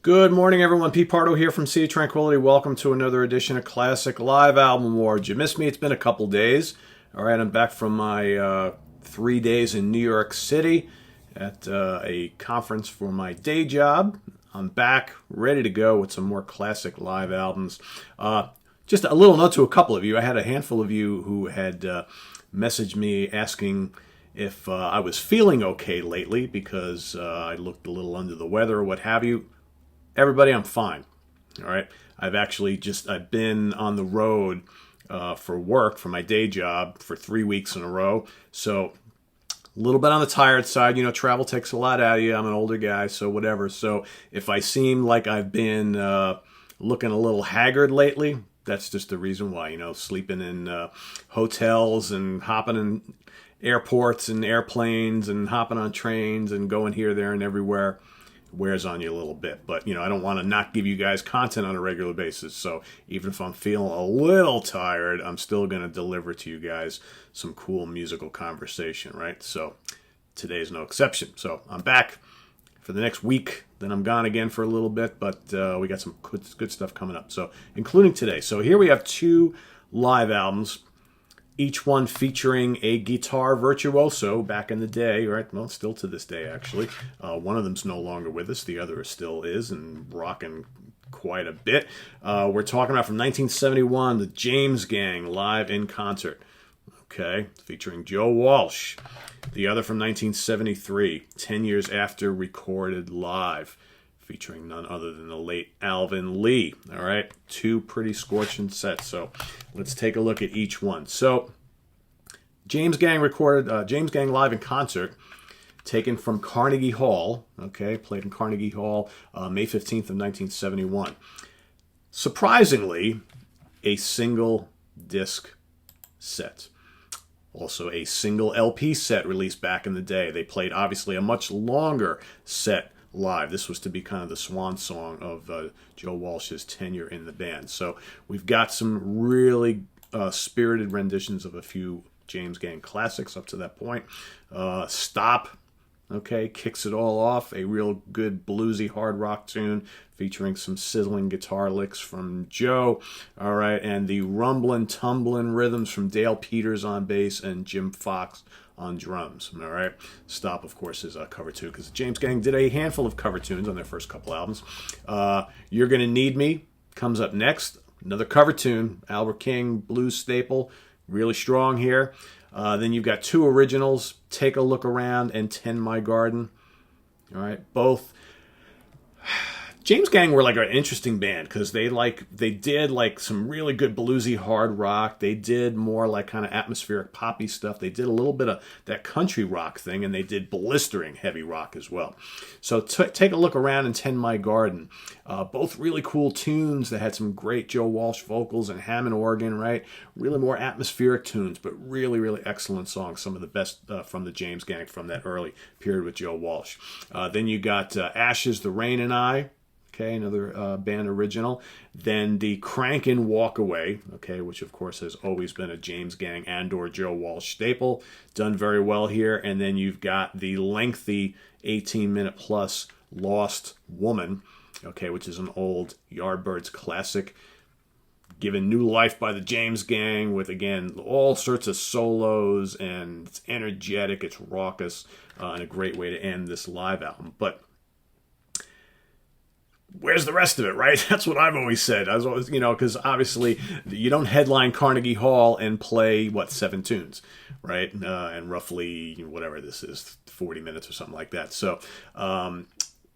Good morning, everyone. Pete Pardo here from Sea of Tranquility. Welcome to another edition of Classic Live Album Awards. You missed me. It's been a couple days. All right, I'm back from my 3 days in New York City at a conference for my day job. I'm back, ready to go with some more classic live albums. Just a little note to a couple of you. I had a handful of you who had messaged me asking if I was feeling okay lately because I looked a little under the weather or what have you. Everybody, I'm fine. All right. I've been on the road for work for my day job for 3 weeks in a row. So a little bit on the tired side. You know, travel takes a lot out of you. I'm an older guy, so whatever. So if I seem like I've been looking a little haggard lately, that's just the reason why. You know, sleeping in hotels and hopping in airports and airplanes and hopping on trains and going here, there, and everywhere wears on you a little bit. But, you know, I don't want to not give you guys content on a regular basis. So even if I'm feeling a little tired, I'm still going to deliver to you guys some cool musical conversation, right? So today's no exception. So I'm back for the next week. Then I'm gone again for a little bit. But we got some good stuff coming up. So including today. So here we have 2 live albums, each one featuring a guitar virtuoso back in the day, right? Well, still to this day, actually. One of them's no longer with us. The other still is and rocking quite a bit. We're talking about from 1971, the James Gang live in concert. Okay, featuring Joe Walsh. The other from 1973, 10 years after, recorded live, featuring none other than the late Alvin Lee. All right, 2 pretty scorching sets. So let's take a look at each one. So James Gang recorded James Gang live in concert, taken from Carnegie Hall. Okay, played in Carnegie Hall, May 15th of 1971. Surprisingly, a single disc set. Also a single LP set released back in the day. They played obviously a much longer set live. This was to be kind of the swan song of Joe Walsh's tenure in the band. So we've got some really spirited renditions of a few James Gang classics up to that point. Stop, okay, kicks it all off. A real good bluesy hard rock tune featuring some sizzling guitar licks from Joe. All right, and the rumbling, tumbling rhythms from Dale Peters on bass and Jim Fox on drums. All right. Stop, of course, is a cover tune because James Gang did a handful of cover tunes on their first couple albums. You're Gonna Need Me comes up next. Another cover tune, Albert King, blues staple, really strong here. Then you've got 2 originals, Take a Look Around and Tend My Garden. All right. Both James Gang were like an interesting band because they did like some really good bluesy hard rock. They did more like kind of atmospheric poppy stuff. They did a little bit of that country rock thing, and they did blistering heavy rock as well. So Take a Look Around and Tend My Garden. Both really cool tunes that had some great Joe Walsh vocals and Hammond organ, right? Really more atmospheric tunes, but really, really excellent songs. Some of the best from the James Gang from that early period with Joe Walsh. Then you got Ashes, The Rain and I. Okay, another band original. Then the Crankin' Walk Away, okay, which of course has always been a James Gang and or Joe Walsh staple. Done very well here. And then you've got the lengthy 18-minute plus Lost Woman, okay, which is an old Yardbirds classic, given new life by the James Gang with, again, all sorts of solos, and it's energetic, it's raucous, and a great way to end this live album. But where's the rest of it, right? That's what I've always said. I was always, you know, because obviously you don't headline Carnegie Hall and play, 7 tunes, right? And roughly, whatever this is, 40 minutes or something like that. So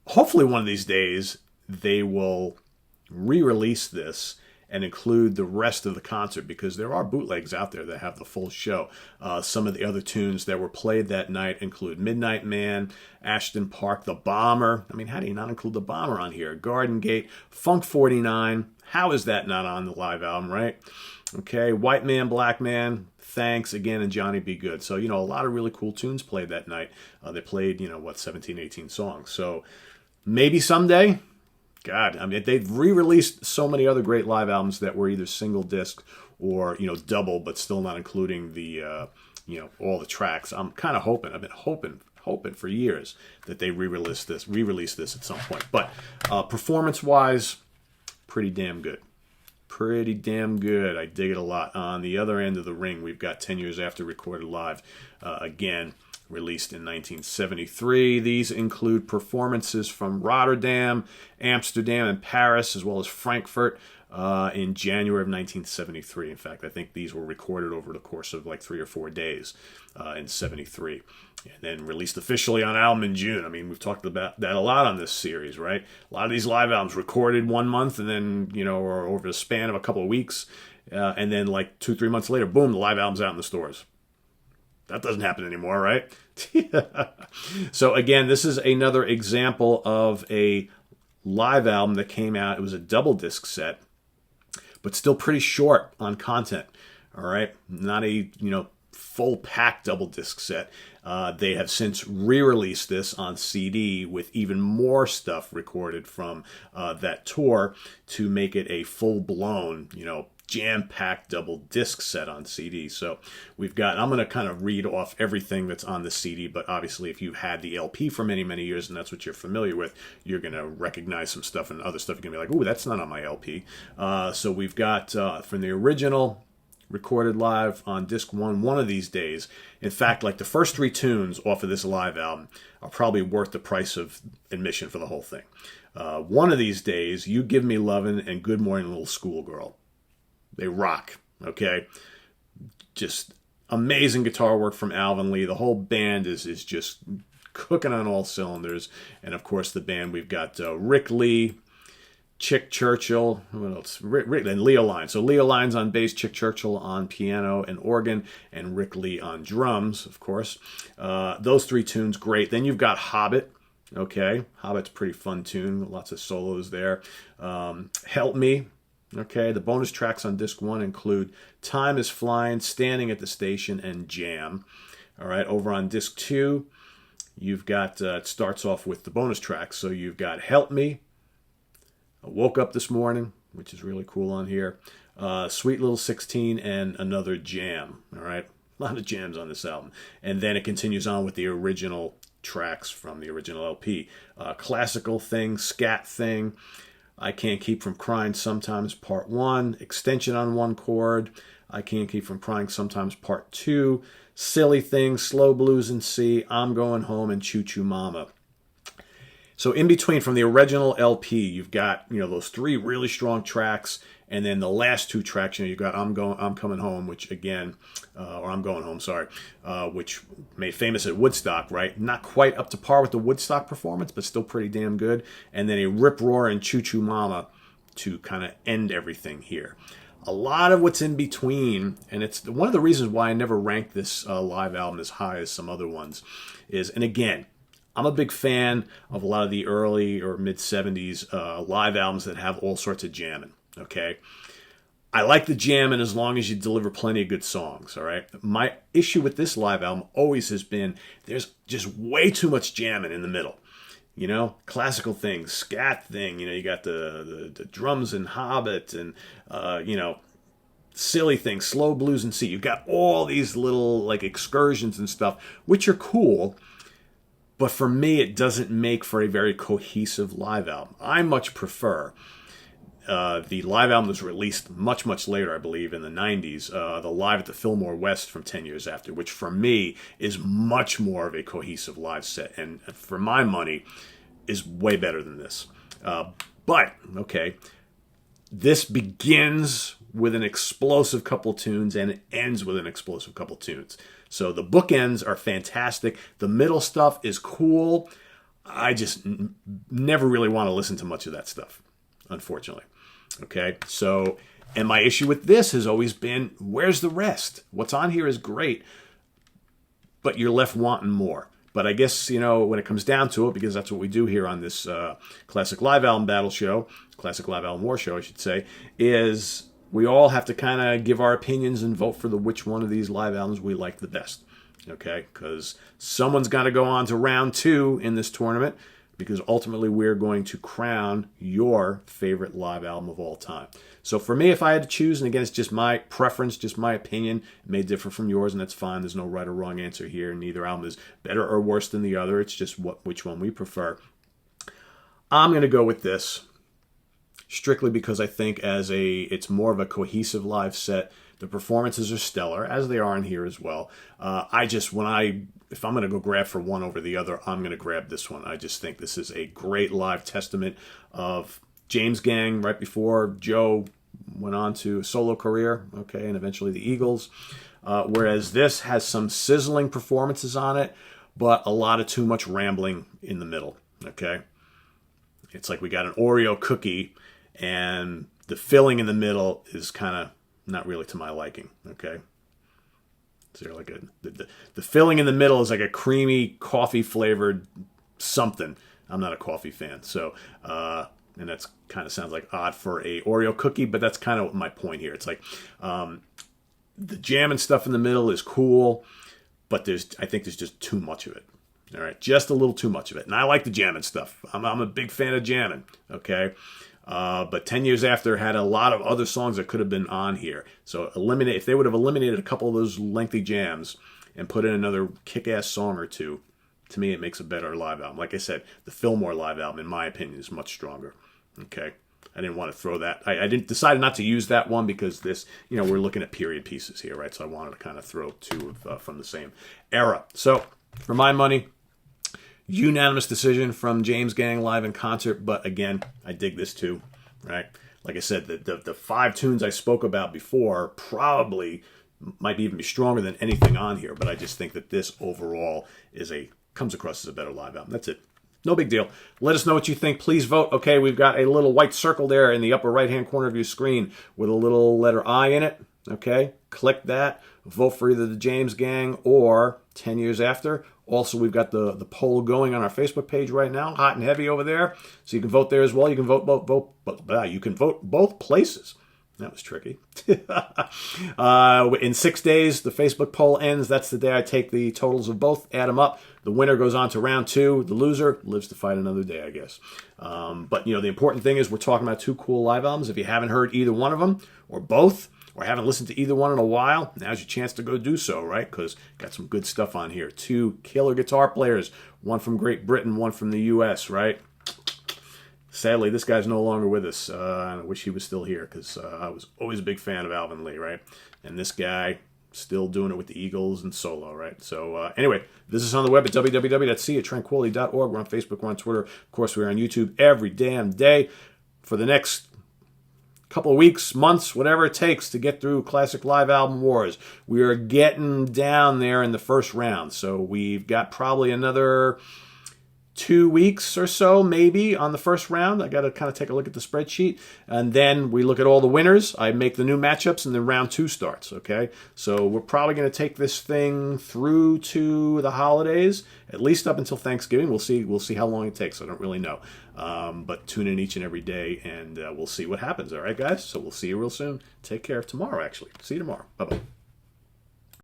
hopefully one of these days they will re-release this and include the rest of the concert, because there are bootlegs out there that have the full show. Some of the other tunes that were played that night include Midnight Man, Ashton Park, The Bomber. I mean, how do you not include The Bomber on here? Garden Gate, Funk 49. How is that not on the live album, right? Okay, White Man, Black Man, Thanks Again, and Johnny Be Good. So, a lot of really cool tunes played that night. They played, 17, 18 songs. So maybe someday. God, I mean, they've re-released so many other great live albums that were either single disc or, double, but still not including the, all the tracks. I'm kind of hoping, I've been hoping for years that they re-release this at some point. But performance-wise, pretty damn good. Pretty damn good. I dig it a lot. On the other end of the ring, we've got 10 Years After recorded live. Again, released in 1973. These include performances from Rotterdam, Amsterdam, and Paris, as well as Frankfurt in January of 1973. In fact, I think these were recorded over the course of like 3 or 4 days in 73. And then released officially on album in June. I mean, we've talked about that a lot on this series, right? A lot of these live albums recorded 1 month and then, or over the span of a couple of weeks. And then like 2-3 months later, boom, the live album's out in the stores. That doesn't happen anymore, right? So again, this is another example of a live album that came out. It was a double disc set, but still pretty short on content. All right, not a full pack double disc set. They have since re-released this on CD with even more stuff recorded from that tour to make it a full-blown, jam-packed double disc set on CD. So we've got, I'm going to kind of read off everything that's on the CD, but obviously if you've had the LP for many, many years and that's what you're familiar with, you're going to recognize some stuff, and other stuff you're going to be like, ooh, that's not on my LP. So we've got from the original, recorded live on disc 1 one of these days. In fact, like the first 3 tunes off of this live album are probably worth the price of admission for the whole thing. One of these days, You Give Me Lovin' and Good Morning Little Schoolgirl. They rock, okay? Just amazing guitar work from Alvin Lee. The whole band is just cooking on all cylinders. And of course, the band, we've got Rick Lee, Chick Churchill, what else? Rick and Leo Lyons. So Leo Lyons on bass, Chick Churchill on piano and organ, and Rick Lee on drums, of course. Those 3 tunes, great. Then you've got Hobbit. Okay, Hobbit's a pretty fun tune. Lots of solos there. Help Me. Okay, the bonus tracks on disc 1 include Time Is Flying, Standing at the Station, and Jam. All right, over on disc 2, you've got, it starts off with the bonus tracks. So you've got Help Me, I Woke Up This Morning, which is really cool on here, Sweet Little 16, and another Jam. All right, a lot of jams on this album. And then it continues on with the original tracks from the original LP. Classical Thing, Scat Thing, I Can't Keep From Crying Sometimes, Part 1, Extension on One Chord, I Can't Keep From Crying Sometimes, Part 2, Silly Thing, Slow Blues in C, I'm Going Home, and Choo Choo Mama. So in between, from the original LP, you've got, those 3 really strong tracks, and then the last 2 tracks, you've got I'm Coming Home, which again, or I'm Going Home, sorry, which made famous at Woodstock, right? Not quite up to par with the Woodstock performance, but still pretty damn good. And then a Rip Roar and Choo Choo Mama to kind of end everything here. A lot of what's in between, and it's one of the reasons why I never ranked this live album as high as some other ones, is, and again, I'm a big fan of a lot of the early or mid-70s live albums that have all sorts of jamming, okay? I like the jamming as long as you deliver plenty of good songs, all right? My issue with this live album always has been there's just way too much jamming in the middle. Classical Thing, Scat Thing, you got the drums in Hobbit and, Silly Thing, Slow Blues in C. You've got all these little, like, excursions and stuff, which are cool. But for me, it doesn't make for a very cohesive live album. I much prefer the live album was released much, much later, I believe, in the 90s, the Live at the Fillmore West from 10 Years After, which for me is much more of a cohesive live set. And for my money, is way better than this. But, okay, this begins with an explosive couple tunes and it ends with an explosive couple tunes. So the bookends are fantastic. The middle stuff is cool. I just never really want to listen to much of that stuff, unfortunately. Okay, so, and my issue with this has always been, where's the rest? What's on here is great, but you're left wanting more. But I guess, when it comes down to it, because that's what we do here on this Classic Live Album Battle Show, Classic Live Album War Show, I should say, is we all have to kind of give our opinions and vote for which one of these live albums we like the best. Okay, because someone's got to go on to round 2 in this tournament. because ultimately we're going to crown your favorite live album of all time. So for me, if I had to choose, and again, it's just my preference, just my opinion, it may differ from yours, and that's fine. There's no right or wrong answer here. Neither album is better or worse than the other. It's just which one we prefer. I'm going to go with this, strictly because I think it's more of a cohesive live set. The performances are stellar, as they are in here as well. If I'm going to go grab for one over the other, I'm going to grab this one. I just think this is a great live testament of James Gang right before Joe went on to a solo career, okay, and eventually the Eagles. Whereas this has some sizzling performances on it, but a lot of too much rambling in the middle, okay? It's like we got an Oreo cookie, and the filling in the middle is kind of not really to my liking, okay? So like the filling in the middle is like a creamy coffee-flavored something. I'm not a coffee fan, so... and that's kind of sounds like odd for a Oreo cookie, but that's kind of my point here. It's like the jam and stuff in the middle is cool, but I think there's just too much of it. All right, just a little too much of it. And I like the jamming stuff. I'm a big fan of jamming, okay? But 10 Years After had a lot of other songs that could have been on here. So if they would have eliminated a couple of those lengthy jams and put in another kick-ass song or two, to me it makes a better live album. Like I said, the Fillmore live album, in my opinion, is much stronger. Okay, I didn't want to throw that. I didn't decide not to use that one because this, we're looking at period pieces here, right? So I wanted to kind of throw two from the same era. So for my money, unanimous decision from James Gang live in concert. But again, I dig this too, right? Like I said, the 5 tunes I spoke about before probably might even be stronger than anything on here. But I just think that this overall comes across as a better live album. That's it. No big deal. Let us know what you think. Please vote. Okay, we've got a little white circle there in the upper right-hand corner of your screen with a little letter I in it. Okay, click that. Vote for either the James Gang or 10 Years After. Also, we've got the poll going on our Facebook page right now, hot and heavy over there. So you can vote there as well. You can vote you can vote both places. That was tricky. In 6 days, the Facebook poll ends. That's the day I take the totals of both, add them up. The winner goes on to round 2. The loser lives to fight another day, I guess. But, the important thing is we're talking about 2 cool live albums. If you haven't heard either one of them, or both, or haven't listened to either one in a while, now's your chance to go do so, right? Because got some good stuff on here. 2 killer guitar players, one from Great Britain, one from the U.S., right? Sadly, this guy's no longer with us. I wish he was still here because I was always a big fan of Alvin Lee, right? And this guy still doing it with the Eagles and solo, right? So anyway, visit us on the web at www.seaoftranquility.org. We're on Facebook, we're on Twitter. Of course, we're on YouTube every damn day for the next couple of weeks, months, whatever it takes to get through Classic Live Album Wars. We are getting down there in the first round. So we've got probably another 2 weeks or so, maybe, on the first round. I got to kind of take a look at the spreadsheet. And then we look at all the winners. I make the new matchups, and then round 2 starts, okay? So we're probably going to take this thing through to the holidays, at least up until Thanksgiving. We'll see how long it takes. I don't really know. But tune in each and every day, and we'll see what happens. All right, guys? So we'll see you real soon. Take care. Tomorrow, actually. See you tomorrow. Bye-bye.